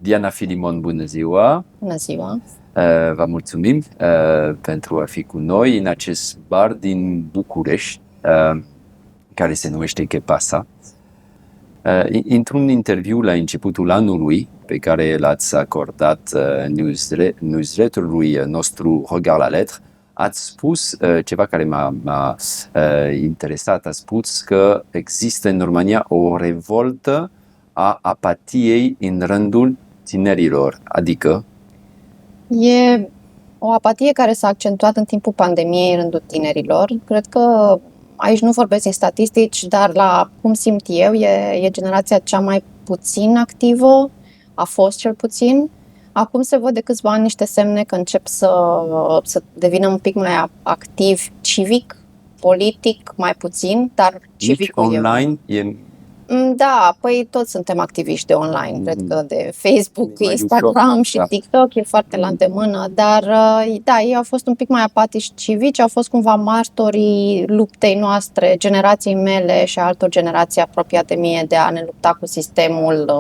Diana Filimon, bună ziua! Bună ziua! Vă mulțumim pentru a fi cu noi în acest bar din București, care se numește Que Pasa. Într-un interviu la începutul anului, pe care l-ați acordat newsletterului nostru Regard la Lettre, ați spus ceva care m-a interesat. Ați spus că există în România o revoltă a apatiei în rândul tinerilor, adică? E o apatie care s-a accentuat în timpul pandemiei în rândul tinerilor. Cred că aici nu vorbesc din statistici, dar la cum simt eu, e generația cea mai puțin activă, a fost cel puțin. Acum se văd de câțiva ani niște semne că încep să devină un pic mai activ civic, politic, mai puțin, dar civicul online Da, păi toți suntem activiști de online, cred că de Facebook, Instagram și TikTok e foarte la îndemână, dar da, ei au fost un pic mai apatici civici, au fost cumva martorii luptei noastre, generației mele și a altor generații apropiate mie de a ne lupta cu sistemul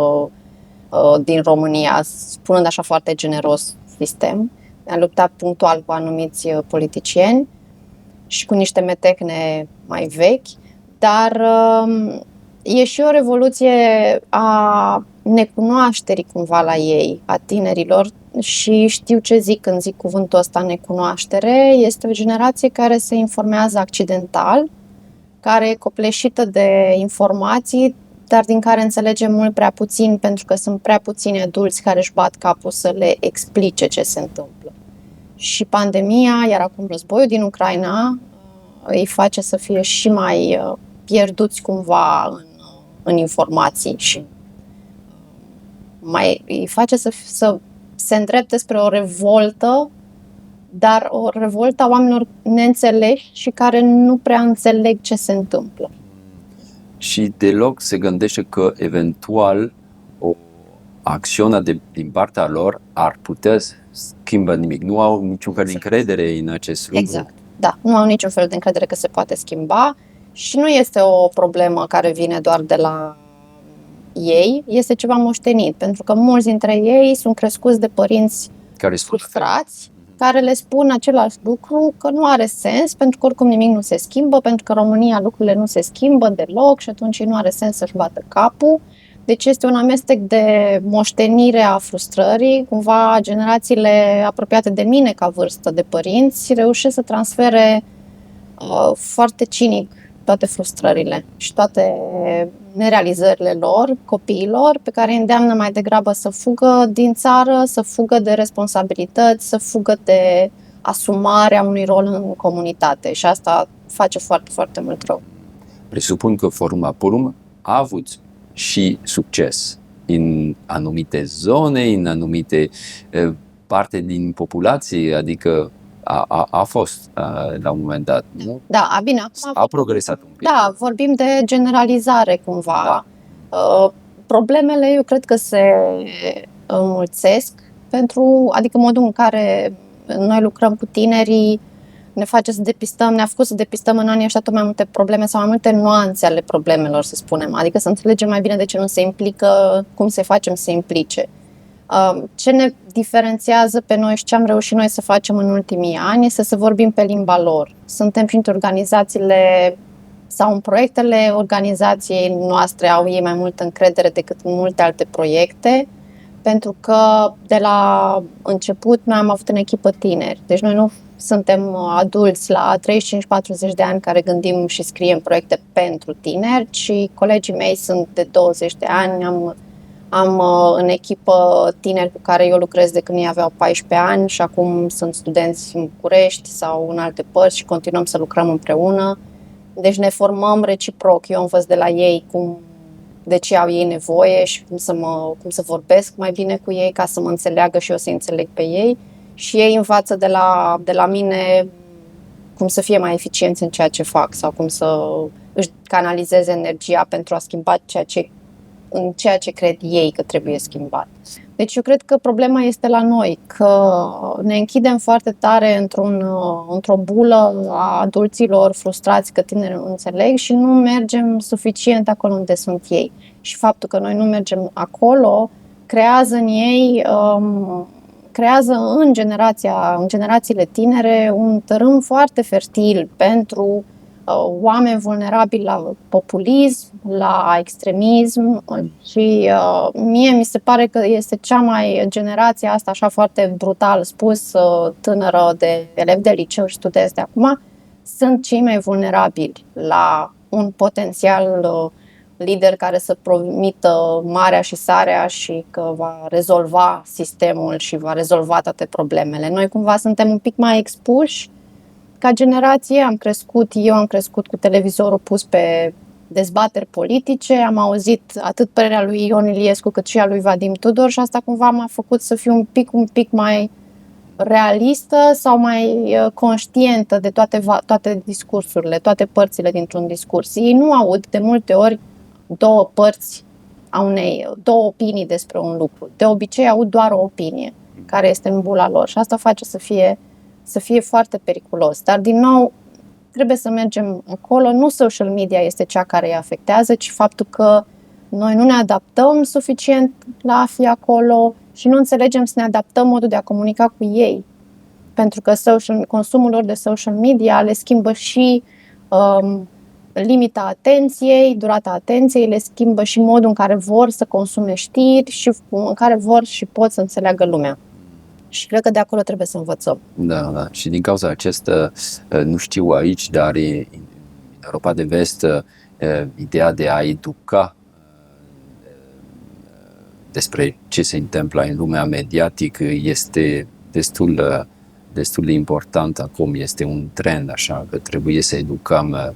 din România, spunând așa foarte generos sistem, a lupta punctual cu anumiți politicieni și cu niște metehne mai vechi, dar e și o revoluție a necunoașterii cumva la ei, a tinerilor, și știu ce zic când zic cuvântul ăsta, necunoaștere. Este o generație care se informează accidental, care e copleșită de informații, dar din care înțelege mult prea puțin, pentru că sunt prea puțini adulți care își bat capul să le explice ce se întâmplă. Și pandemia, iar acum războiul din Ucraina, îi face să fie și mai pierduți cumva în informații și mai îi face să se îndrepte spre o revoltă, dar o revoltă a oamenilor neînțeleși și care nu prea înțeleg ce se întâmplă. Și deloc se gândește că eventual o acțiune din partea lor ar putea schimba nimic. Nu au niciun fel de încredere în acest lucru. Exact, da. Nu au niciun fel de încredere că se poate schimba. Și nu este o problemă care vine doar de la ei, este ceva moștenit, pentru că mulți dintre ei sunt crescuți de părinți frustrați, care le spun același lucru, că nu are sens, pentru că oricum nimic nu se schimbă, pentru că în România lucrurile nu se schimbă deloc și atunci nu are sens să-și bată capul. Deci este un amestec de moștenire a frustrării, cumva generațiile apropiate de mine ca vârstă de părinți reușesc să transfere foarte cinic toate frustrările și toate nerealizările lor, copiilor, pe care îi îndeamnă mai degrabă să fugă din țară, să fugă de responsabilități, să fugă de asumarea unui rol în comunitate și asta face foarte, foarte mult rău. Presupun că Forum Aporum a avut și succes în anumite zone, în anumite parte din populație, adică a fost la un moment dat, nu? Da, bine, acum a progresat un pic. Da, vorbim de generalizare cumva. Da. Problemele eu cred că se înmulțesc adică modul în care noi lucrăm cu tinerii ne face să depistăm, ne-a făcut să depistăm în anii ăștia tot mai multe probleme sau mai multe nuanțe ale problemelor, să spunem. Adică să înțelegem mai bine de ce nu se implică, cum să facem să se implice. Ce ne diferențiază pe noi și ce am reușit noi să facem în ultimii ani este să vorbim pe limba lor. Suntem printre organizațiile sau în proiectele organizației noastre au ei mai multă încredere decât în multe alte proiecte, pentru că de la început noi am avut în echipă tineri. Deci noi nu suntem adulți la 35-40 de ani care gândim și scriem proiecte pentru tineri, ci colegii mei sunt de 20 de ani, am în echipă tineri cu care eu lucrez de când ei aveau 14 ani și acum sunt studenți în București sau în alte părți și continuăm să lucrăm împreună. Deci ne formăm reciproc. Eu învăț de la ei de ce au ei nevoie și cum să vorbesc mai bine cu ei ca să mă înțeleagă și eu să înțeleg pe ei. Și ei învață de la mine cum să fie mai eficienți în ceea ce fac sau cum să își canalizeze energia pentru a schimba în ceea ce cred ei că trebuie schimbat. Deci eu cred că problema este la noi, că ne închidem foarte tare într-o bulă a adulților frustrați că tinerii nu înțeleg și nu mergem suficient acolo unde sunt ei. Și faptul că noi nu mergem acolo creează în ei, creează în generațiile tinere un tărâm foarte fertil pentru oameni vulnerabili la populism, la extremism și mie mi se pare că este generația asta, așa foarte brutal spus, tânără de elevi de liceu și studenți de acum, sunt cei mai vulnerabili la un potențial lider care să promită marea și sarea și că va rezolva sistemul și va rezolva toate problemele. Noi cumva suntem un pic mai expuși ca generație. Eu am crescut cu televizorul pus pe dezbateri politice, am auzit atât părerea lui Ion Iliescu cât și a lui Vadim Tudor și asta cumva m-a făcut să fiu un pic mai realistă sau mai conștientă de toate discursurile, toate părțile dintr-un discurs. Ei nu aud de multe ori două părți două opinii despre un lucru. De obicei aud doar o opinie care este în bula lor și asta face să fie foarte periculos. Dar din nou trebuie să mergem acolo. Nu social media este cea care îi afectează, ci faptul că noi nu ne adaptăm suficient la a fi acolo și nu înțelegem să ne adaptăm modul de a comunica cu ei. Pentru că consumul lor de social media le schimbă și limita atenției, durata atenției, le schimbă și modul în care vor să consume știri și în care vor și pot să înțeleagă lumea. Și cred că de acolo trebuie să învățăm. Da. Și din cauza acesta, nu știu aici, dar în Europa de Vest, ideea de a educa despre ce se întâmplă în lumea mediatică este destul de important acum, este un trend, așa că trebuie să educăm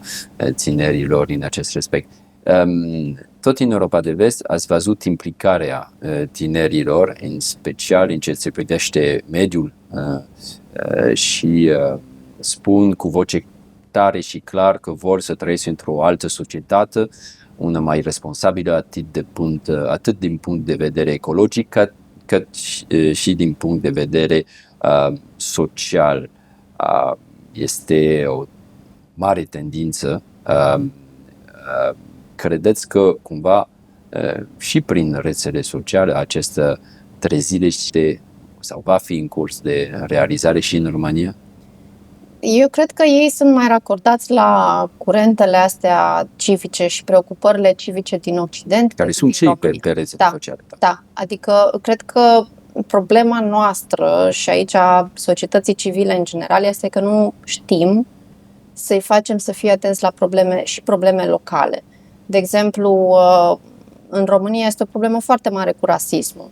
tinerilor în acest respect. Tot în Europa de Vest ați văzut implicarea tinerilor, în special în ce se privește mediul și spun cu voce tare și clar că vor să trăiesc într-o altă societate, una mai responsabilă atât din punct de vedere ecologic cât și din punct de vedere social. Este o mare tendință. Credeți că cumva și prin rețele sociale această trezire sau va fi în curs de realizare și în România? Eu cred că ei sunt mai racordați la curentele astea civice și preocupările civice din Occident. Care sunt și pe rețele sociale. Da, adică cred că problema noastră și aici a societății civile în general este că nu știm să-i facem să fie atenți la probleme locale. De exemplu, în România este o problemă foarte mare cu rasismul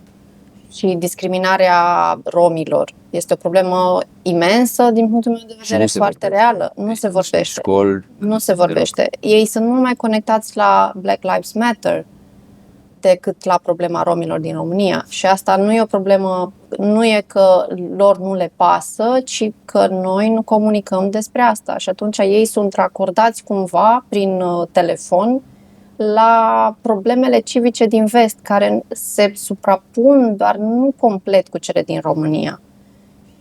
și discriminarea romilor. Este o problemă imensă din punctul meu de vedere, foarte reală. Nu se vorbește. Nu se vorbește. Ei sunt mult mai conectați la Black Lives Matter decât la problema romilor din România. Și asta nu e o problemă, nu e că lor nu le pasă, ci că noi nu comunicăm despre asta. Și atunci ei sunt racordați cumva prin telefon la problemele civice din vest, care se suprapun, dar nu complet cu cele din România.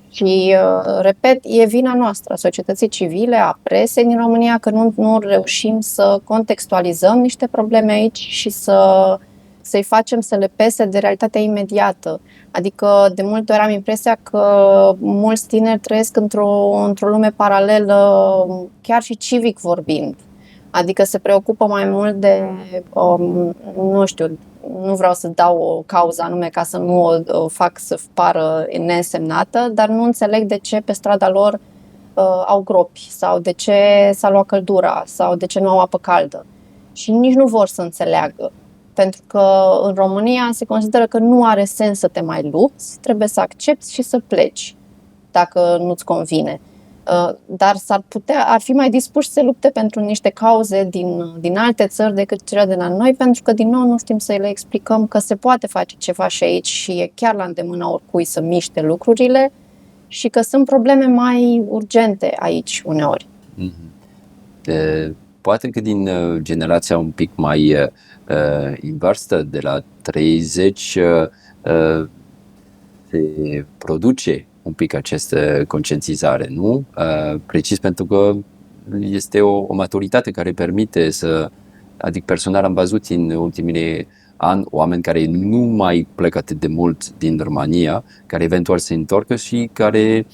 Și, repet, e vina noastră, a societății civile, a presei din România, că nu reușim să contextualizăm niște probleme aici și să-i facem să le pese de realitatea imediată. Adică, de multe ori am impresia că mulți tineri trăiesc într-o lume paralelă, chiar și civic vorbind. Adică se preocupă mai mult de, nu știu, nu vreau să dau o cauză anume ca să nu o fac să pară neînsemnată, dar nu înțeleg de ce pe strada lor au gropi sau de ce s-a luat căldura sau de ce nu au apă caldă. Și nici nu vor să înțeleagă. Pentru că în România se consideră că nu are sens să te mai lupți, trebuie să accepti și să pleci dacă nu-ți convine. Dar ar fi mai dispuși să se lupte pentru niște cauze din alte țări decât cele de la noi, pentru că din nou nu știm să le explicăm că se poate face ceva și aici și e chiar la îndemâna oricui să miște lucrurile și că sunt probleme mai urgente aici uneori. Poate că din generația un pic mai în vârstă, de la 30, se produce un pic această conștientizare, nu? Precis pentru că este o maturitate care permite adică personal am văzut în ultimele an oameni care nu mai plecă atât de mult din România, care eventual se întoarcă și care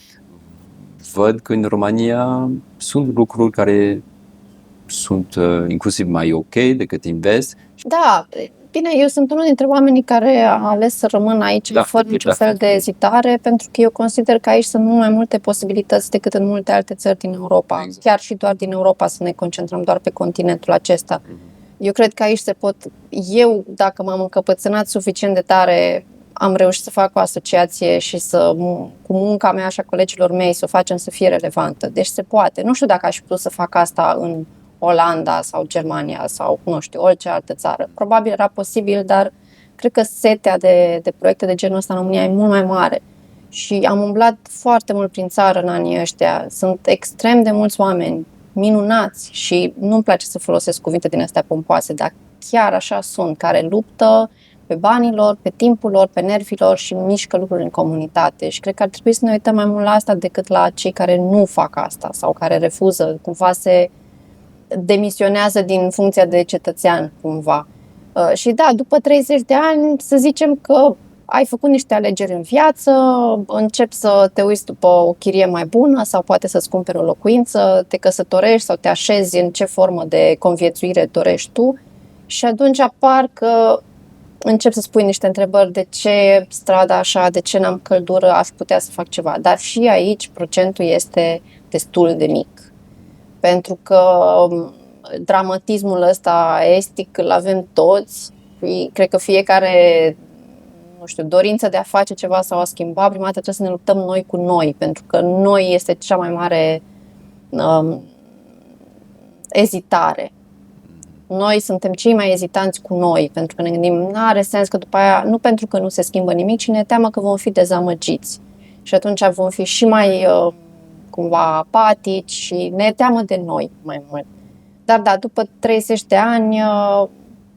văd că în România sunt lucruri care sunt inclusiv mai ok decât în vest. Da, bine, eu sunt unul dintre oamenii care a ales să rămân aici fără niciun fel de ezitare, pentru că eu consider că aici sunt mult mai multe posibilități decât în multe alte țări din Europa. Exact. Chiar și doar din Europa, să ne concentrăm doar pe continentul acesta. Eu cred că aici se pot... Eu, dacă m-am încăpățânat suficient de tare, am reușit să fac o asociație și cu munca mea și a colegilor mei, să o facem să fie relevantă. Deci se poate. Nu știu dacă aș putea să fac asta în Olanda sau Germania sau, nu știu, orice altă țară. Probabil era posibil, dar cred că setea de proiecte de genul ăsta în România e mult mai mare. Și am umblat foarte mult prin țară în anii ăștia. Sunt extrem de mulți oameni minunați și nu-mi place să folosesc cuvinte din astea pompoase, dar chiar așa sunt, care luptă pe banii lor, pe timpul lor, pe nervii lor și mișcă lucruri în comunitate. Și cred că ar trebui să ne uităm mai mult la asta decât la cei care nu fac asta sau care refuză, cumva se demisionează din funcția de cetățean, cumva. Și da, după 30 de ani, să zicem că ai făcut niște alegeri în viață, începi să te uiți după o chirie mai bună sau poate să-ți cumperi o locuință, te căsătorești sau te așezi în ce formă de conviețuire dorești tu și atunci apar că începi să spui niște întrebări: de ce strada așa, de ce n-am căldură, aș putea să fac ceva. Dar și aici procentul este destul de mic. Pentru că dramatismul ăsta estic îl avem toți și cred că fiecare, nu știu, dorință de a face ceva sau a schimba, prima dată trebuie să ne luptăm noi cu noi, pentru că noi este cea mai mare ezitare. Noi suntem cei mai ezitanți cu noi, pentru că ne gândim, n-are sens că după aia, nu pentru că nu se schimbă nimic, ci ne teamă că vom fi dezamăgiți. Și atunci vom fi și mai cumva apatici și ne teamă de noi mai mult. Dar da, după 30 de ani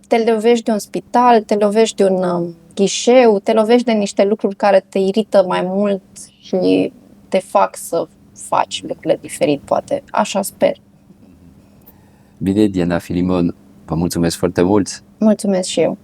te lovești de un spital, te lovești de un ghișeu, te lovești de niște lucruri care te irită mai mult și te fac să faci lucrurile diferit, poate. Așa sper. Bine, Diana Filimon, vă mulțumesc foarte mult! Mulțumesc și eu!